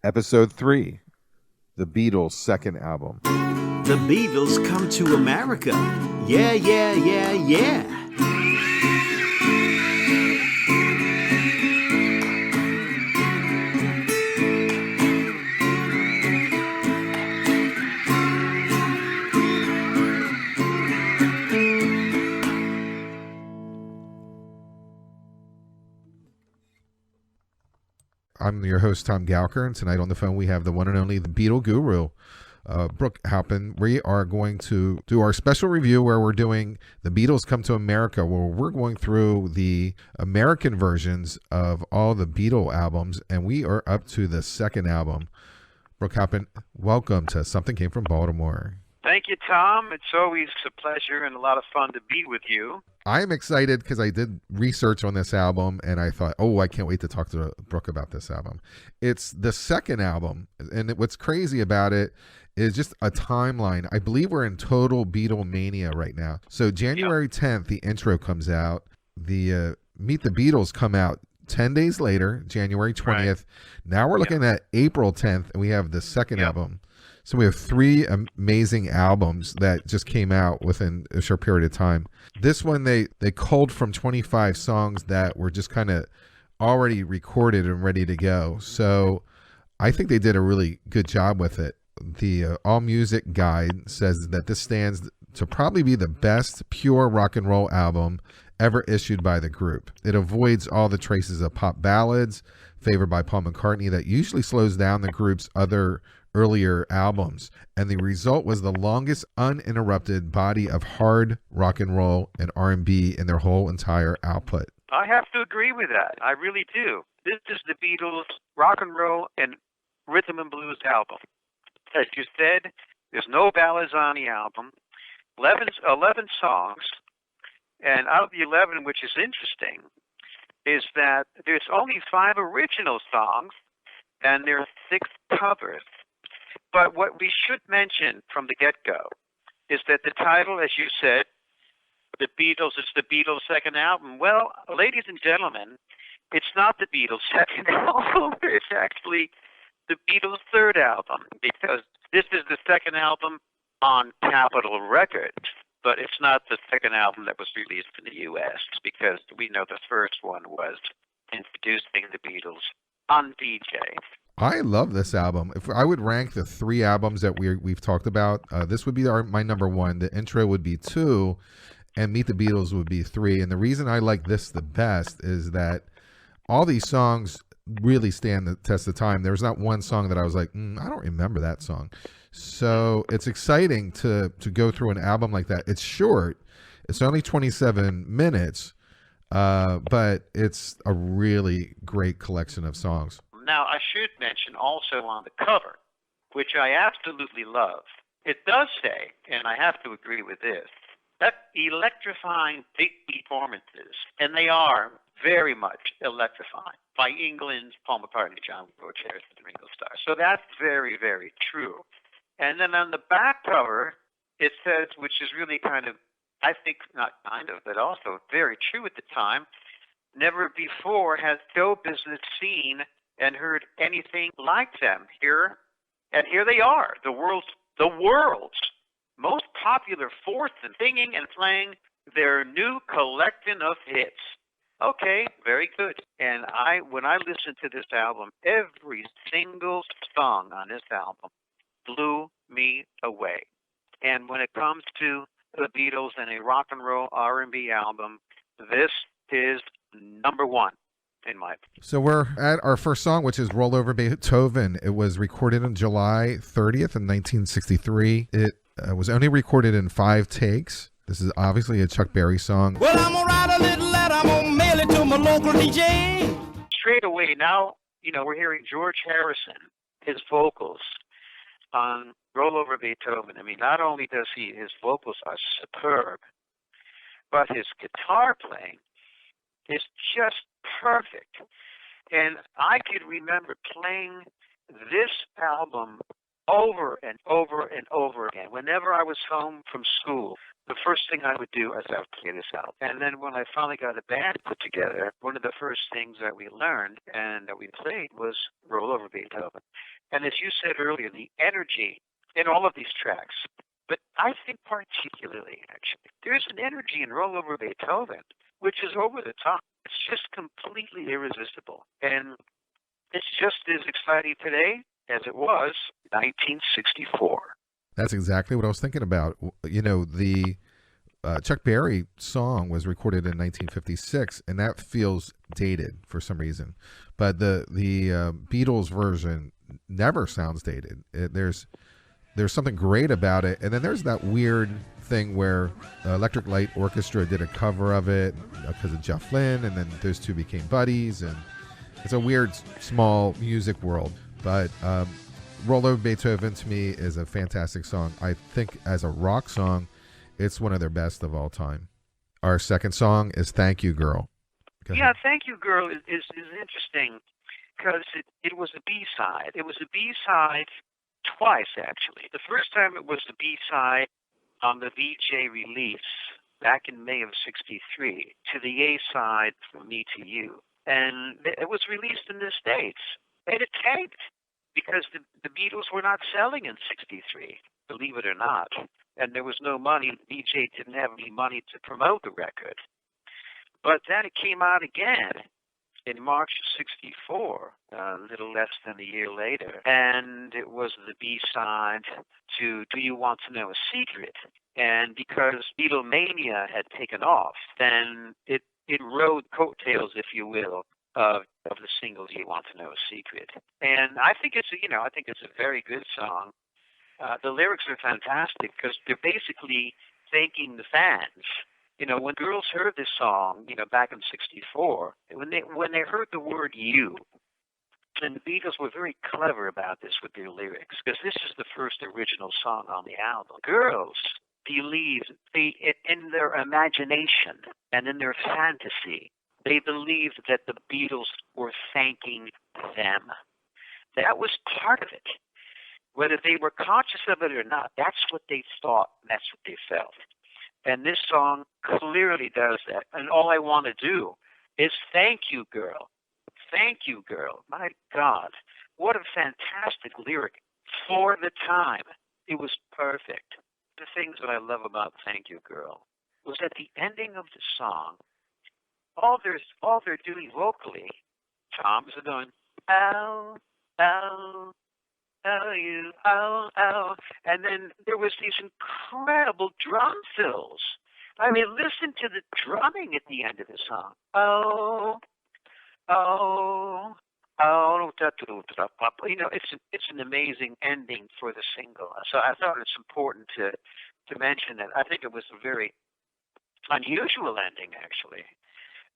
Episode 3, The Beatles' second album. The Beatles Come to America. Yeah, yeah, yeah, yeah. I'm your host, Tom Gouker, and tonight on the phone we have the one and only the Beatles Guru, Brooke Halpin. We are going to do our special review where we're doing The Beatles Come to America, where we're going through the American versions of all the Beatle albums, and we are up to the second album. Brooke Halpin, welcome to Something Came from Baltimore. Thank you, Tom. It's always a pleasure and a lot of fun to be with you. I'm excited because I did research on this album and I thought, oh, I can't wait to talk to Brooke about this album. It's the second album, and what's crazy about it is just a timeline. I believe we're in total Beatle mania right now. So January 10th, the intro comes out. The Meet the Beatles come out 10 days later, January 20th. Right. Now we're looking at April 10th, and we have the second album. So we have 3 amazing albums that just came out within a short period of time. This one, they culled from 25 songs that were just kind of already recorded and ready to go. So I think they did a really good job with it. The All Music Guide says that this stands to probably be the best pure rock and roll album ever issued by the group. It avoids all the traces of pop ballads favored by Paul McCartney that usually slows down the group's other earlier albums, and the result was the longest uninterrupted body of hard rock and roll and R&B in their whole entire output. I have to agree with that. I really do. This is the Beatles rock and roll and rhythm and blues album. As you said, there's no ballads on the album. 11 songs, and out of the 11, which is interesting, is that there's only 5 original songs and there are 6 covers. But what we should mention from the get-go is that the title, as you said, The Beatles, it's the Beatles' second album. Well, ladies and gentlemen, it's not the Beatles' second album. It's actually the Beatles' third album, because this is the second album on Capitol Records, but it's not the second album that was released in the U.S., because we know the first one was introducing the Beatles on DJ. I love this album. If I would rank the 3 albums that we've talked about, this would be my number 1. The intro would be 2, and Meet the Beatles would be 3. And the reason I like this the best is that all these songs really stand the test of time. There's not one song that I was like, I don't remember that song. So it's exciting to go through an album like that. It's short. It's only 27 minutes, but it's a really great collection of songs. Now, I should mention also on the cover, which I absolutely love, it does say, and I have to agree with this, that electrifying big performances, and they are very much electrifying, by England's Paul McCartney, John George Harrison, and Ringo Starr. So that's very, very true. And then on the back cover, it says, which is really kind of, I think, not kind of, but also very true at the time, never before has show business seen and heard anything like them here. And here they are, the world's most popular force in singing and playing their new collection of hits. Okay, very good. And when I listened to this album, every single song on this album blew me away. And when it comes to the Beatles and a rock and roll R&B album, this is number 1. In my opinion. So we're at our first song, which is Roll Over Beethoven. It was recorded on July 30th in 1963. It was only recorded in 5 takes. This is obviously a Chuck Berry song. Well, I'm gonna write a little letter, I'm gonna mail it to my local DJ. Straight away now, we're hearing George Harrison, his vocals on Roll Over Beethoven. I mean, not only does his vocals are superb, but his guitar playing is just perfect. And I could remember playing this album over and over and over again. Whenever I was home from school, the first thing I would do is I would play this out. And then when I finally got a band put together, one of the first things that we learned and that we played was Roll Over Beethoven. And as you said earlier, the energy in all of these tracks, but I think particularly, actually, there's an energy in Roll Over Beethoven, which is over the top. It's just completely irresistible. And it's just as exciting today as it was 1964. That's exactly what I was thinking about. You know, the Chuck Berry song was recorded in 1956, and that feels dated for some reason. But the Beatles version never sounds dated. There's something great about it. And then there's that weird thing where Electric Light Orchestra did a cover of it because of Jeff Lynne, and then those two became buddies, and it's a weird small music world. But Roll Over Beethoven to me is a fantastic song. I think as a rock song, it's one of their best of all time. Our second song is Thank You Girl. Yeah, Thank You Girl is interesting because it was a B-side. It was a B-side twice, actually. The first time it was the B-side on the VJ release back in May of '63 to the A-side From Me to You. And it was released in the States. And it tanked because the Beatles were not selling in '63, believe it or not. And there was no money. VJ didn't have any money to promote the record. But then it came out again in March of '64, a little less than a year later. And it was the B-side to Do You Want to Know a Secret? And because Beatlemania had taken off, then it rode coattails, if you will, of the single Do You Want to Know a Secret? And I think it's a very good song. The lyrics are fantastic because they're basically thanking the fans. You know, when girls heard this song, back in '64, when they heard the word "you," and the Beatles were very clever about this with their lyrics, because this is the first original song on the album. Girls believed in their imagination and in their fantasy. They believed that the Beatles were thanking them. That was part of it. Whether they were conscious of it or not, that's what they thought, that's what they felt. And this song clearly does that. And all I want to do is thank you, girl. Thank you, girl. My God, what a fantastic lyric for the time. It was perfect. The things that I love about Thank You, Girl was at the ending of the song, all they're doing vocally, Tom's are going, oh, oh, oh, you, oh, oh. And then there was these incredible drum fills. I mean, listen to the drumming at the end of the song. Oh, oh, oh, it's an amazing ending for the single. So I thought it's important to mention it. I think it was a very unusual ending, actually.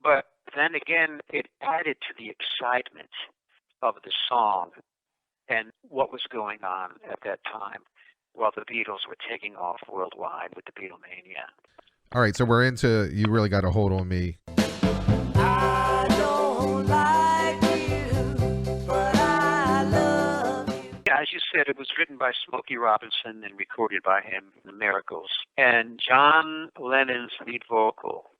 But then again, it added to the excitement of the song and what was going on at that time while the Beatles were taking off worldwide with the Beatlemania. All right, so we're into You Really Got a Hold on Me. I don't like you, but I love you. Yeah, as you said, it was written by Smokey Robinson and recorded by him in the Miracles. And John Lennon's lead vocal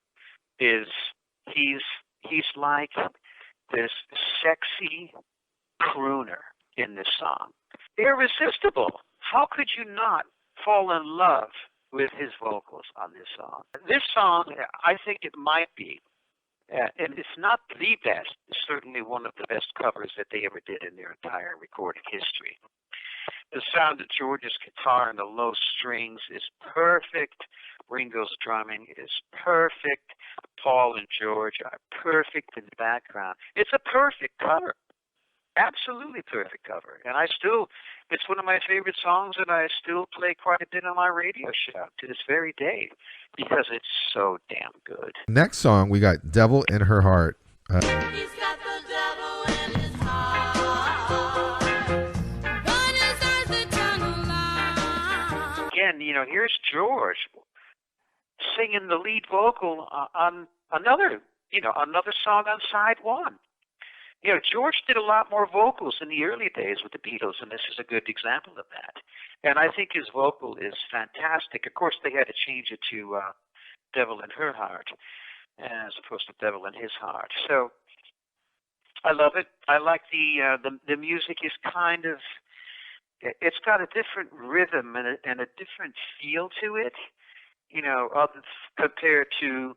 he's like this sexy crooner in this song. Irresistible. How could you not fall in love with his vocals on this song? This song, I think it might be, and it's not the best, it's certainly one of the best covers that they ever did in their entire recorded history. The sound of George's guitar and the low strings is perfect. Ringo's drumming is perfect. Paul and George are perfect in the background. It's a perfect cover. Absolutely perfect cover. And it's one of my favorite songs that I still play quite a bit on my radio show to this very day because it's so damn good. Next song, we got Devil in Her Heart. He's got the devil in his heart. God is earth eternal life. Again, here's George singing the lead vocal on another song on side one. George did a lot more vocals in the early days with the Beatles, and this is a good example of that. And I think his vocal is fantastic. Of course, they had to change it to Devil in Her Heart as opposed to Devil in His Heart. So I love it. I like the music is kind of, it's got a different rhythm and a different feel to it, you know, compared to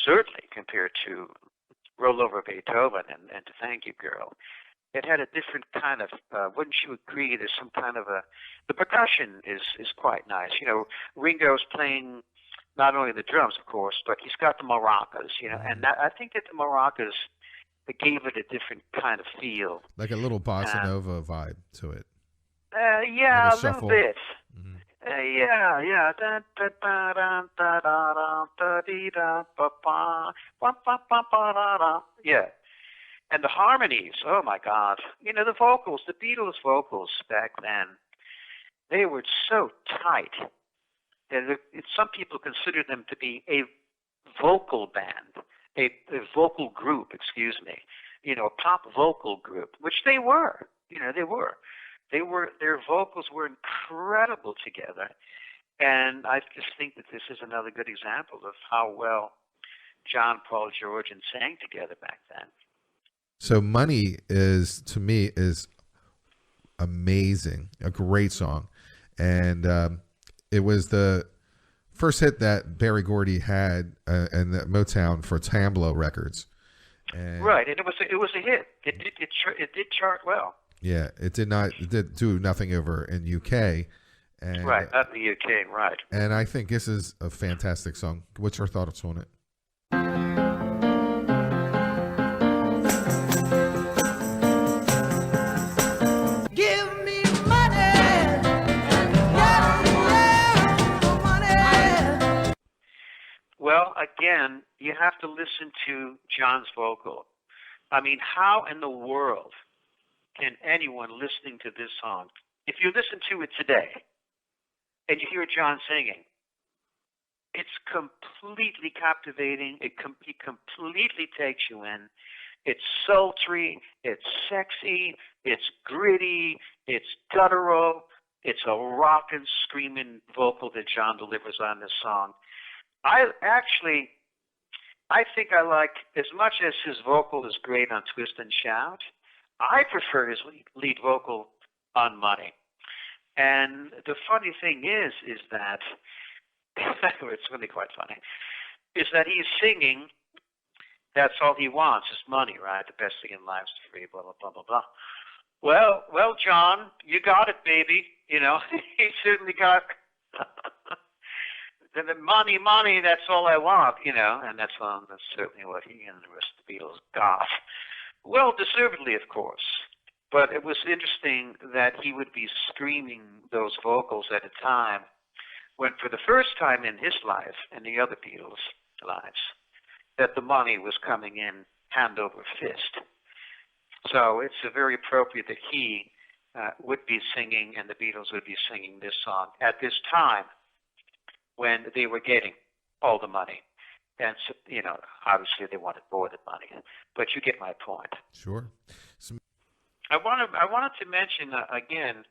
certainly compared to Roll Over Beethoven and To Thank You Girl. It had a different kind of, wouldn't you agree, there's some kind of the percussion is quite nice. You know, Ringo's playing not only the drums, of course, but he's got the maracas, you know, and I think that the maracas, it gave it a different kind of feel. Like a little bossa nova vibe to it. Yeah, like a little bit. Mm-hmm. Yeah. Yeah. And the harmonies, oh my God. You know, the vocals, the Beatles vocals back then, they were so tight that some people consider them to be a vocal band, a vocal group, excuse me, you know, a pop vocal group, which they were. You know, they were. Their vocals were incredible together. And I just think that this is another good example of how well John, Paul, George, and sang together back then. So Money is, to me, is amazing, a great song. And it was the first hit that Berry Gordy had in the Motown for Tamblo Records. And right, and it was a hit. It did chart well. Yeah, it did do nothing over in UK. And, right, not in the UK, right. And I think this is a fantastic song. What's your thoughts on it? Well, again, you have to listen to John's vocal. I mean, how in the world can anyone listening to this song, if you listen to it today and you hear John singing, it's completely captivating. He completely takes you in. It's sultry, it's sexy, it's gritty, it's guttural. It's a rockin', screaming vocal that John delivers on this song. I think I like, as much as his vocal is great on Twist and Shout, I prefer his lead vocal on Money. And the funny thing is that, it's really quite funny, is that he's singing, that's all he wants is money, right? The best thing in life is free, blah, blah, blah, blah, blah. Well, John, you got it, baby. You know, he certainly got the money, that's all I want, you know, and that's certainly what he and the rest of the Beatles got. Well, deservedly, of course. But it was interesting that he would be screaming those vocals at a time when, for the first time in his life and the other Beatles' lives, that the money was coming in hand over fist. So it's very appropriate that he would be singing and the Beatles would be singing this song at this time when they were getting all the money. And, so, you know, obviously they wanted more than money. But you get my point. Sure. I wanted to mention, again,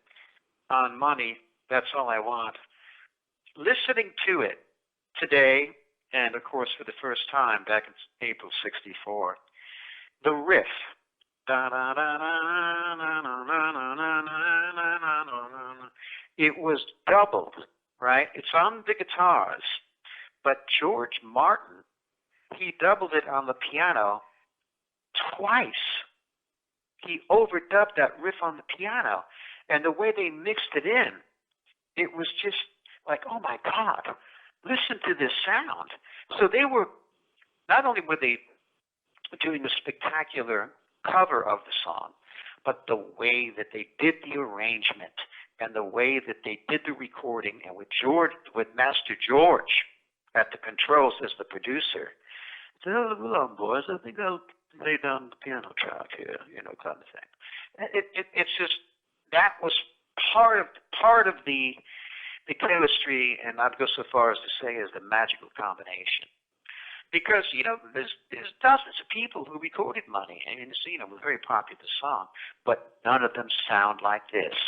on Money, That's All I Want, listening to it today, and, of course, for the first time back in April '64, the riff, it was doubled, right? It's on the guitars, but George Martin, he doubled it on the piano twice. He overdubbed that riff on the piano, and the way they mixed it in, it was just like, oh my God, listen to this sound. So they were, not only were they doing a spectacular cover of the song, but the way that they did the arrangement and the way that they did the recording, and with Master George at the controls as the producer, hold on, boys, I think I'll lay down the piano track here, you know, kind of thing. It's just, that was part of the chemistry, and I'd go so far as to say is the magical combination. Because, you know, there's dozens of people who recorded Money, and, you know, a very popular song, but none of them sound like this.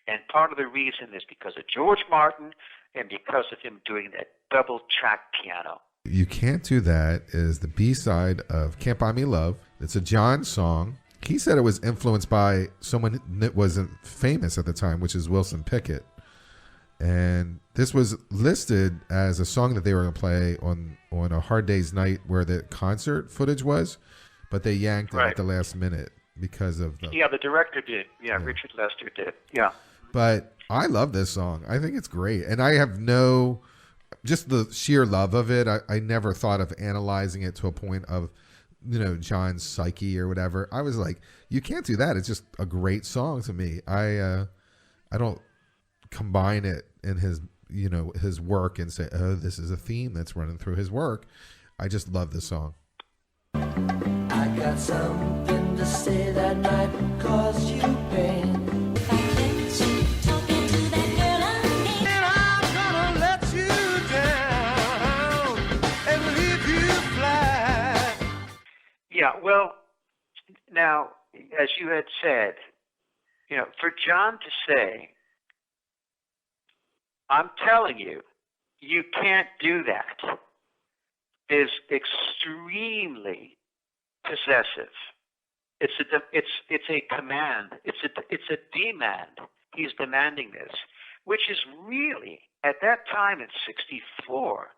And part of the reason is because of George Martin and because of him doing that double track piano. You Can't Do That is the B-side of Can't Buy Me Love. It's a John song. He said it was influenced by someone that wasn't famous at the time, which is Wilson Pickett. And this was listed as a song that they were going to play on A Hard Day's Night where the concert footage was, but they yanked it at the last minute because of the... Yeah, the director did. Yeah, Richard Lester did. Yeah. But I love this song. I think it's great. And I have just the sheer love of it. I never thought of analyzing it to a point of, John's psyche or whatever. I was like, You Can't Do That. It's just a great song to me. I don't combine it in his work and say, oh, this is a theme that's running through his work. I just love this song. I got something to say that might cause you pain. Yeah, well, now, as you had said, for John to say, I'm telling you, you can't do that, is extremely possessive. It's a command. It's a demand. He's demanding this, which is really, at that time in 64,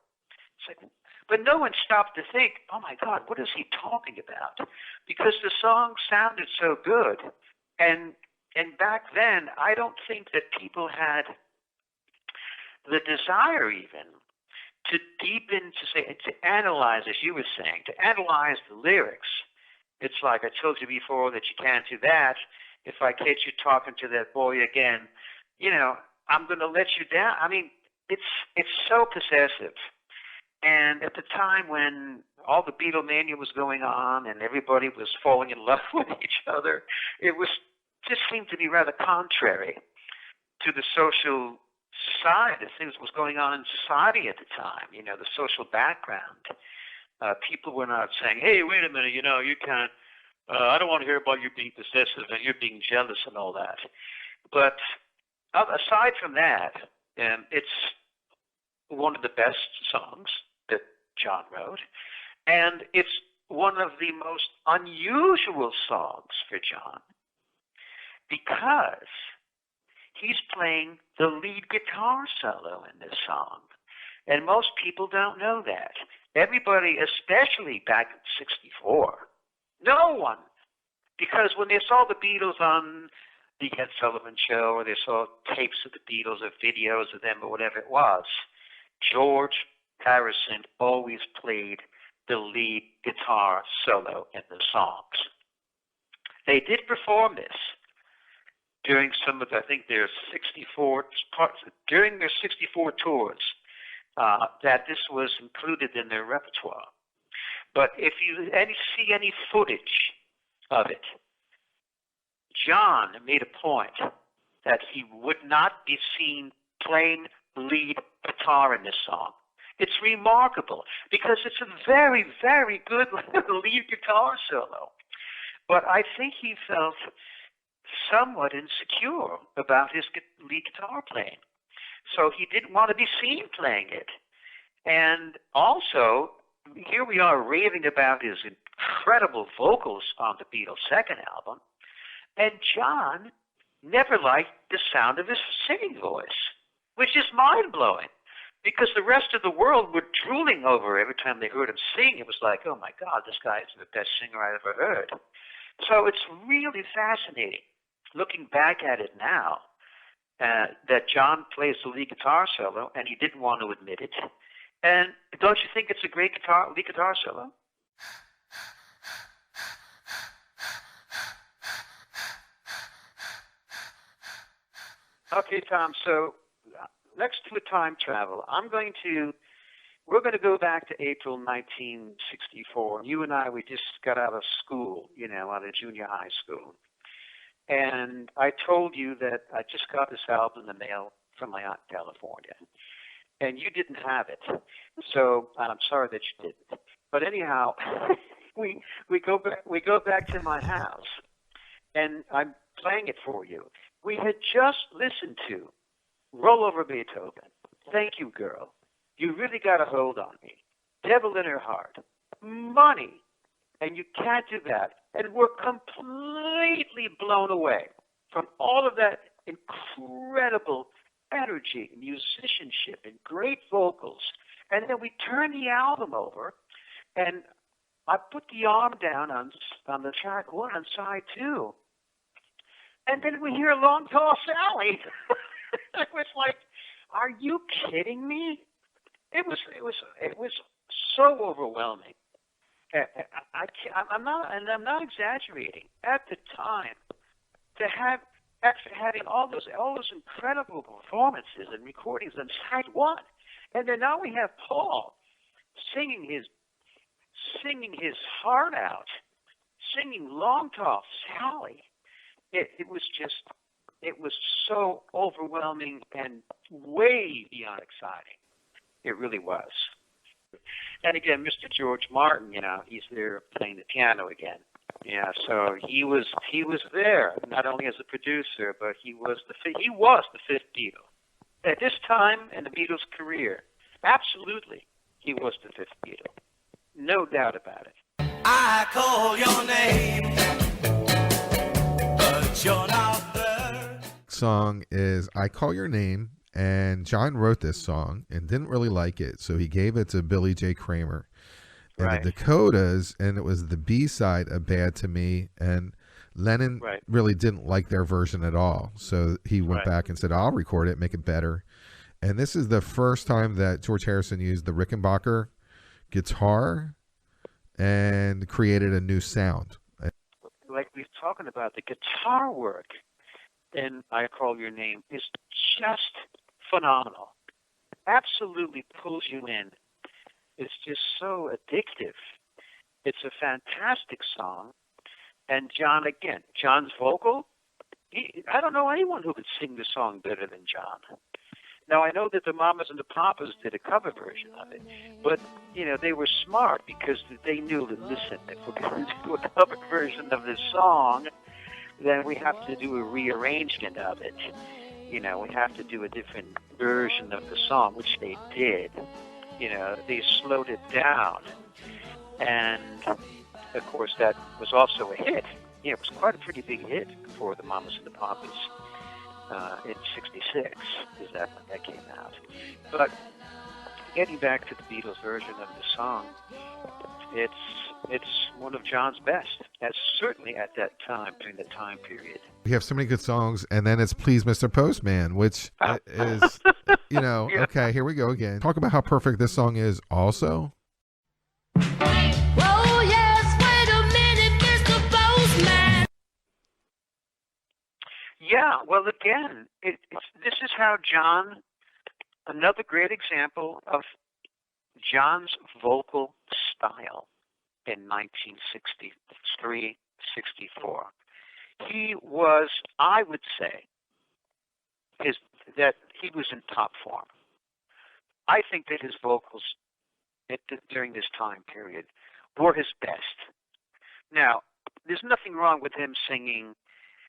it's like, but no one stopped to think, oh my God, what is he talking about? Because the song sounded so good. And back then, I don't think that people had the desire even to deepen, to analyze, as you were saying, to analyze the lyrics. It's like I told you before that you can't do that. If I catch you talking to that boy again, I'm going to let you down. I mean, it's so possessive. And at the time when all the Beatlemania was going on and everybody was falling in love with each other, it just seemed to be rather contrary to the social side of things that was going on in society at the time, the social background. People were not saying, hey, wait a minute, you can't, I don't want to hear about you being possessive and you're being jealous and all that. But aside from that, it's one of the best songs that John wrote, and it's one of the most unusual songs for John because he's playing the lead guitar solo in this song, and most people don't know that. Everybody, especially back in 64, no one, because when they saw the Beatles on the Ed Sullivan Show or they saw tapes of the Beatles or videos of them or whatever it was, George Harrison always played the lead guitar solo in the songs. They did perform this during some of, I think, their 64 parts, during their 64 tours, that this was included in their repertoire. But if you see any footage of it, John made a point that he would not be seen playing lead guitar in this song. It's remarkable because it's a very, very good lead guitar solo. But I think he felt somewhat insecure about his lead guitar playing. So he didn't want to be seen playing it. And also, here we are raving about his incredible vocals on the Beatles' second album, and John never liked the sound of his singing voice, which is mind-blowing, because the rest of the world were drooling over every time they heard him sing. It was like, oh my God, this guy is the best singer I ever heard. So it's really fascinating, looking back at it now, that John plays the lead guitar solo, and he didn't want to admit it. And don't you think it's a great lead guitar solo? Okay, Tom, so let's do a time travel. We're going to go back to April 1964. You and I, we just got out of school, out of junior high school. And I told you that I just got this album in the mail from my aunt in California. And you didn't have it. So I'm sorry that you didn't. But anyhow, we go back to my house. and I'm playing it for you. We had just listened to Roll Over Beethoven, Thank You Girl, You Really Got a Hold on Me, Devil in Her Heart, Money, and you can't do that. And we're completely blown away from all of that incredible energy, musicianship, and great vocals. And then we turn the album over, and I put the arm down on the track one on side two, and then we hear Long Tall Sally. It was like, are you kidding me? It was so overwhelming. I'm not exaggerating. At the time, to have after having all those incredible performances and recordings on side one, and then now we have Paul singing his heart out, singing Long Tall Sally. It was so overwhelming and way beyond exciting. It really was. And again, Mr. George Martin, he's there playing the piano again. Yeah, so he was there not only as a producer, but he was the fifth Beatle at this time in the Beatles' career. Absolutely, he was the fifth Beatle, no doubt about it. I call your name, but you're not there. Song is I Call Your Name, and John wrote this song and didn't really like it, so he gave it to Billy J. Kramer and Right. the Dakotas, and it was the B-side of Bad to Me, and Lennon Right. really didn't like their version at all, so he went Right. back and said, I'll record it, make it better. And this is the first time that George Harrison used the Rickenbacker guitar and created a new sound. Like we were talking about, the guitar work in I Call Your Name is just phenomenal. Absolutely pulls you in. It's just so addictive. It's a fantastic song. And John's vocal, I don't know anyone who could sing the song better than John. Now, I know that the Mamas and the Papas did a cover version of it, but, they were smart because they knew that, listen, if we're going to do a cover version of this song, then we have to do a rearrangement of it. We have to do a different version of the song, which they did. They slowed it down. And, of course, that was also a hit. It was quite a pretty big hit for the Mamas and the Papas. In '66 is that when that came out. But getting back to the Beatles version of the song, it's one of John's best, as certainly at that time, during the time period. We have so many good songs, and then it's Please Mr. Postman, which is, Yeah. Okay, here we go again. Talk about how perfect this song is also. Oh, yes, wait a minute, Mr. Postman. Yeah, well, again, this is how John, another great example of John's vocal style in 1963, 64. He was, I would say, that he was in top form. I think that his vocals during this time period were his best. Now, there's nothing wrong with him singing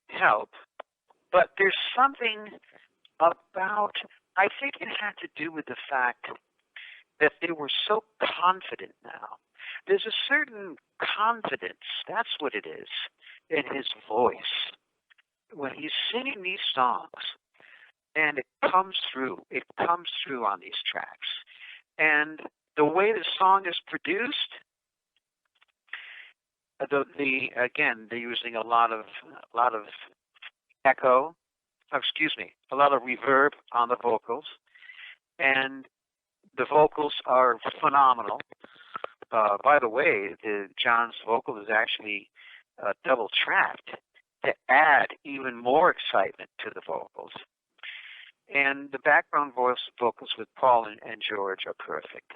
Help, but there's something about, I think it had to do with the fact that they were so confident now. There's a certain confidence, that's what it is, in his voice. When he's singing these songs, and it comes through on these tracks. And the way the song is produced, they're using a lot of a lot of reverb on the vocals, and the vocals are phenomenal. By the way, John's vocal is actually double tracked to add even more excitement to the vocals. And the background vocals with Paul and George are perfect.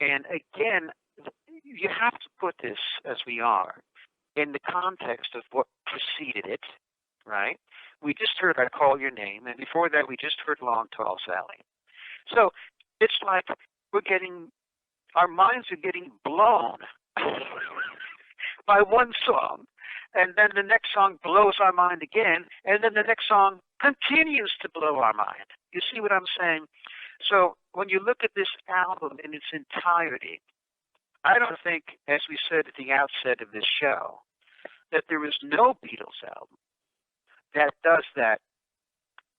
And again, you have to put this, as we are, in the context of what preceded it, right? We just heard I Call Your Name, and before that we just heard Long Tall Sally. So it's like our minds are getting blown by one song and then the next song blows our mind again, and then the next song continues to blow our mind. You see what I'm saying? So when you look at this album in its entirety, I don't think, as we said at the outset of this show, that there is no Beatles album that does that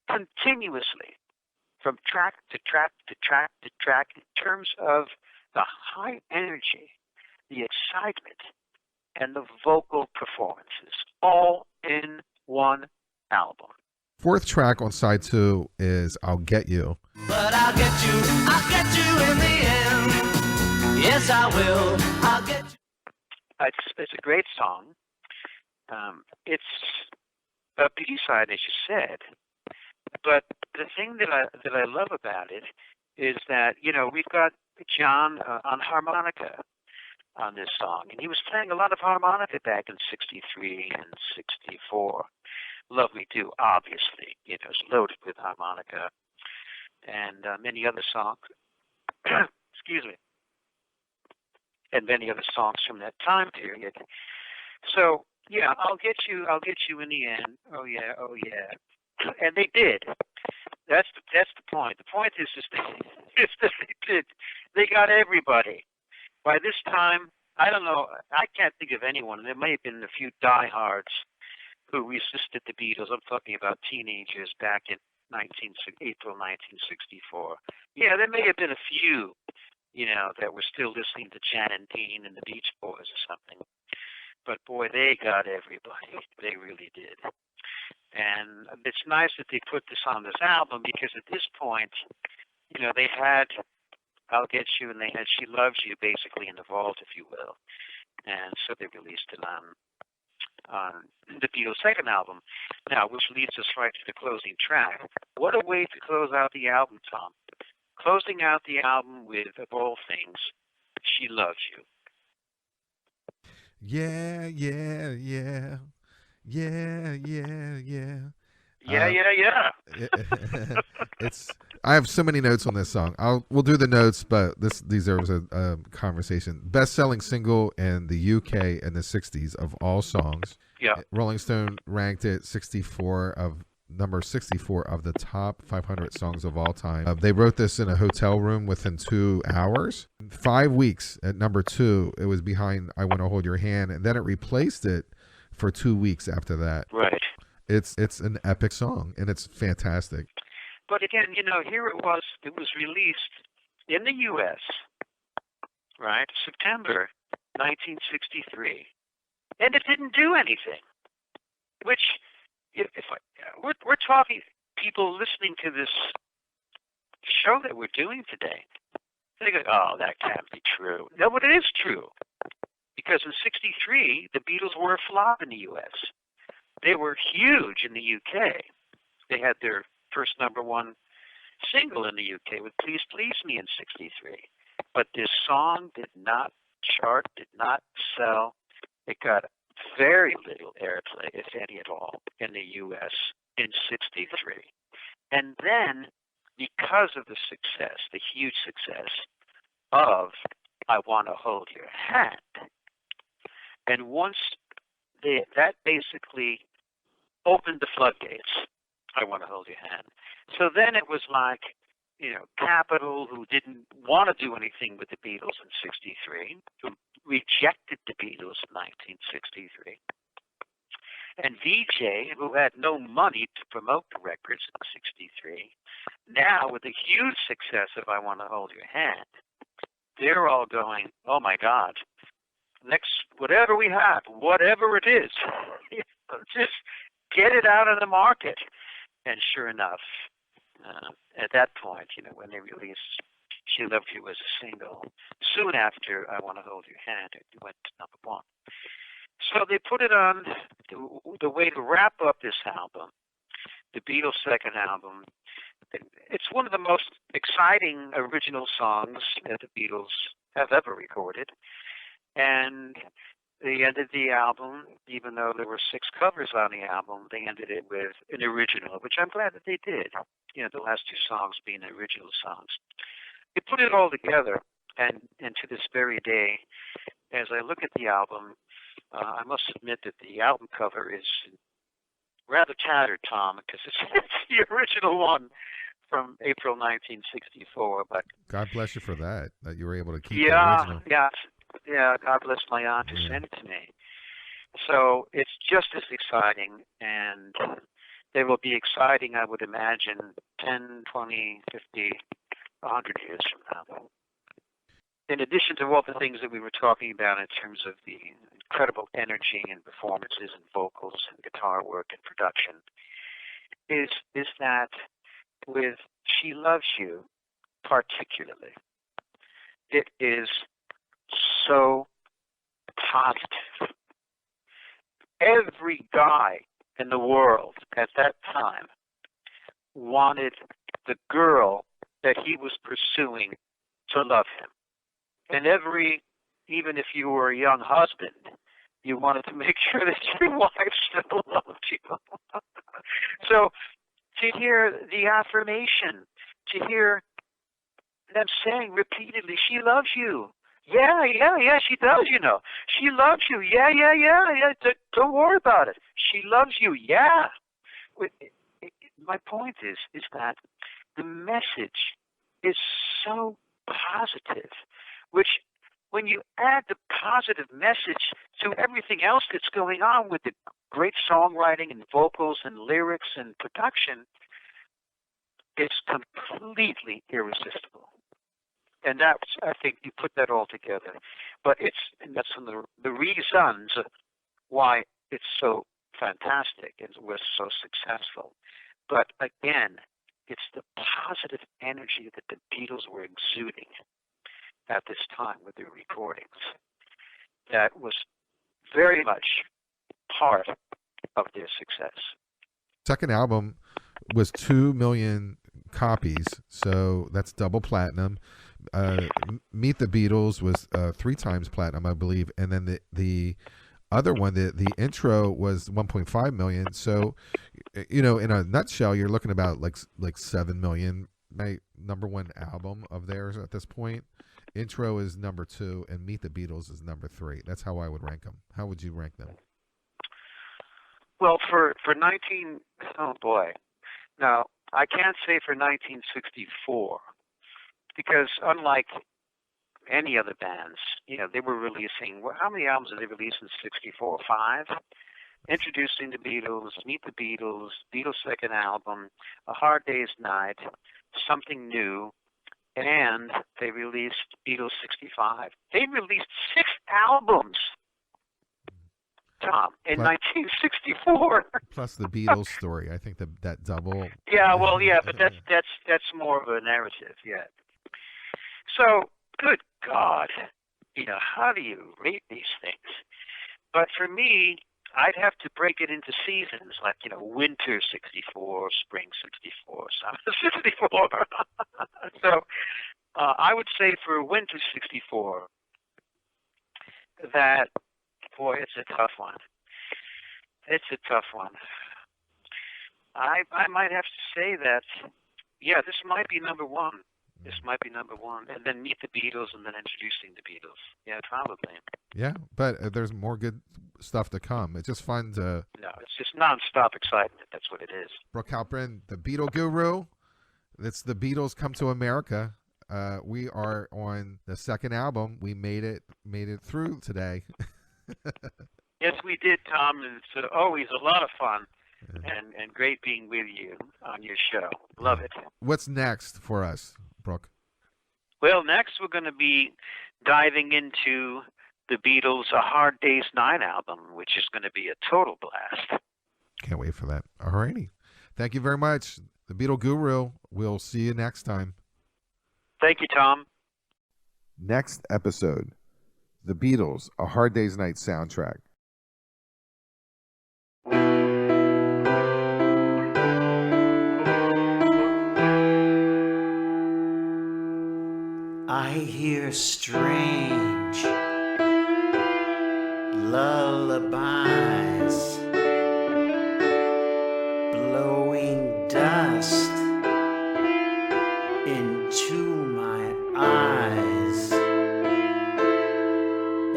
continuously from track to track to track to track in terms of the high energy, the excitement, and the vocal performances, all in one album. Fourth track on side 2 is I'll Get You. But I'll get you in the end. Yes, I will. I'll get you. It's a great song. It's a B-side, as you said. But the thing that I love about it is that, you know, we've got John on harmonica on this song, and he was playing a lot of harmonica back in '63 and '64. Love Me Do, obviously, you know, is loaded with harmonica, and many other songs. Excuse me. And many other songs from that time period. So yeah, I'll get you in the end. Oh yeah, oh yeah. And they did. That's the point. The point is that they did. They got everybody. By this time, I don't know. I can't think of anyone. There may have been a few diehards who resisted the Beatles. I'm talking about teenagers back in April 1964. Yeah, there may have been a few, you know, that were still listening to Jan and Dean and the Beach Boys or something. But boy, they got everybody. They really did. And it's nice that they put this on this album because at this point, you know, they had I'll Get You and they had She Loves You basically in the vault, if you will. And so they released it on the Beatles' second album. Now, which leads us right to the closing track. What a way to close out the album, Tom. Closing out the album with, of all things, She Loves You. Yeah, yeah, yeah. Yeah, yeah, yeah. Yeah. It's. I have so many notes on this song. We'll do the notes, but these are a conversation. Best-selling single in the UK in the '60s of all songs. Yeah. Rolling Stone ranked it number 64 of the top 500 songs of all time. They wrote this in a hotel room within 2 hours. 5 weeks at number 2, it was behind I Want to Hold Your Hand, and then it replaced it for 2 weeks after that. Right. It's an epic song, and it's fantastic. But again, you know, here it was released in the U.S., right, September 1963, and it didn't do anything, which, we're talking, people listening to this show that we're doing today, they go, oh, that can't be true. No, but it is true, because in '63, the Beatles were a flop in the U.S. They were huge in the UK. They had their first number 1 single in the UK with Please Please Me in '63. But this song did not chart, did not sell. It got very little airplay, if any at all, in the US in '63. And then, because of the success, the huge success of I Want to Hold Your Hand, and once that basically opened the floodgates, I Want to Hold Your Hand. So then it was like, you know, Capitol, who didn't want to do anything with the Beatles in '63, who rejected the Beatles in 1963, and VJ, who had no money to promote the records in '63, now with the huge success of I Want to Hold Your Hand, they're all going, oh my God, next, whatever we have, whatever it is, just get it out of the market. And sure enough, at that point, you know, when they released She Loved You as a single, soon after I Want to Hold Your Hand, it went to number 1. So they put it on the way to wrap up this album, the Beatles' second album. It's one of the most exciting original songs that the Beatles have ever recorded. And they ended the album, even though there were 6 covers on the album, they ended it with an original, which I'm glad that they did. You know, the last 2 songs being the original songs. They put it all together, and to this very day, as I look at the album, I must admit that the album cover is rather tattered, Tom, because it's, it's the original one from April 1964. But God bless you for that. That you were able to keep the yeah, original. yeah. God bless my aunt who sent it to me. So it's just as exciting, and they will be exciting, I would imagine, 10, 20, 50, 100 years from now. In addition to all the things that we were talking about in terms of the incredible energy and performances and vocals and guitar work and production, is that with She Loves You particularly, it is so positive. Every guy in the world at that time wanted the girl that he was pursuing to love him. And even if you were a young husband, you wanted to make sure that your wife still loved you. So to hear the affirmation, to hear them saying repeatedly, she loves you. Yeah, she does, you know. She loves you. Yeah. Don't worry about it. She loves you. Yeah. My point is that the message is so positive, which when you add the positive message to everything else that's going on with the great songwriting and vocals and lyrics and production, it's completely irresistible. And that's, I think, you put that all together. But that's one of the reasons why it's so fantastic and was so successful. But again, it's the positive energy that the Beatles were exuding at this time with their recordings that was very much part of their success. Second album was 2 million copies, so that's double platinum. Meet the Beatles was 3 times platinum, I believe, and then the other one, the intro was 1.5 million. So, you know, in a nutshell, you're looking about like 7 million. My number one album of theirs at this point. Intro is number 2, and Meet the Beatles is number 3. That's how I would rank them. How would you rank them? Well, for 19, oh boy. Now, I can't say for 1964, because unlike any other bands, you know, they were releasing, well, how many albums did they release in 64? 5? Introducing the Beatles, Meet the Beatles, Beatles' second album, A Hard Day's Night, Something New, and they released Beatles 65. They released 6 albums, Tom, in 1964. Plus the Beatles story. I think that double. Yeah, well, yeah, but that's more of a narrative, yeah. So, good God, you know, how do you rate these things? But for me, I'd have to break it into seasons, like, you know, winter 64, spring 64, summer 64. So I would say for winter 64 that, boy, it's a tough one. It's a tough one. I might have to say that, yeah, this might be number 1. This might be number 1, and then Meet the Beatles, and then Introducing the Beatles. Yeah, probably. Yeah, but there's more good stuff to come. It's just fun to. No, it's just nonstop excitement. That's what it is. Brooke Halpin, the Beatle Guru. It's the Beatles Come to America. We are on the second album. We made it through today. Yes, we did, Tom. It's always a lot of fun. And great being with you on your show. Love it. What's next for us, Brooke? Well, next we're going to be diving into the Beatles' A Hard Day's Night album, which is going to be a total blast. Can't wait for that. All righty. Thank you very much. The Beatle Guru. We'll see you next time. Thank you, Tom. Next episode, The Beatles, A Hard Day's Night soundtrack. I hear strange lullabies, blowing dust into my eyes.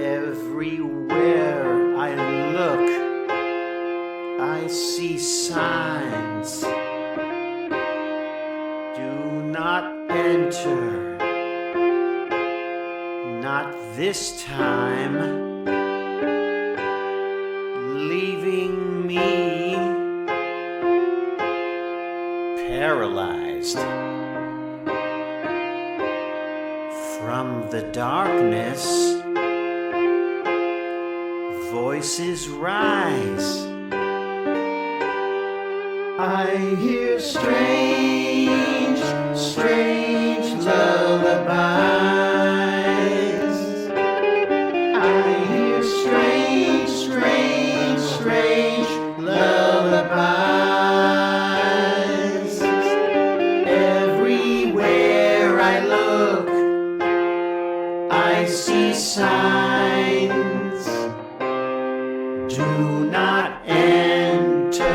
Everywhere minds. Do not enter, not this time, leaving me paralyzed. From the darkness, voices rise. I hear strange, strange lullabies. I hear strange, strange, strange lullabies. Everywhere I look, I see signs. Do not enter,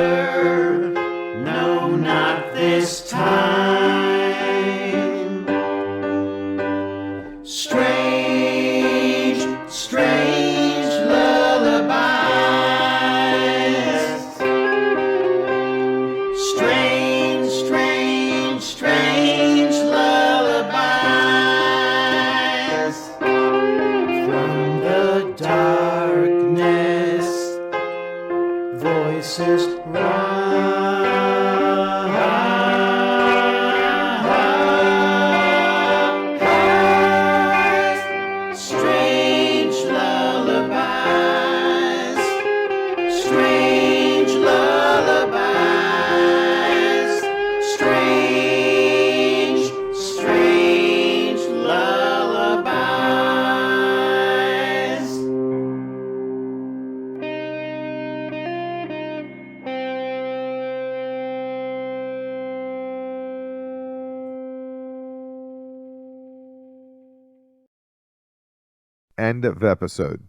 no, not this time. Strange, strange lullabies. Strange, strange, strange lullabies. From the darkness, voices rise. Strange lullabies. Strange lullabies. Strange, strange lullabies. End of episode.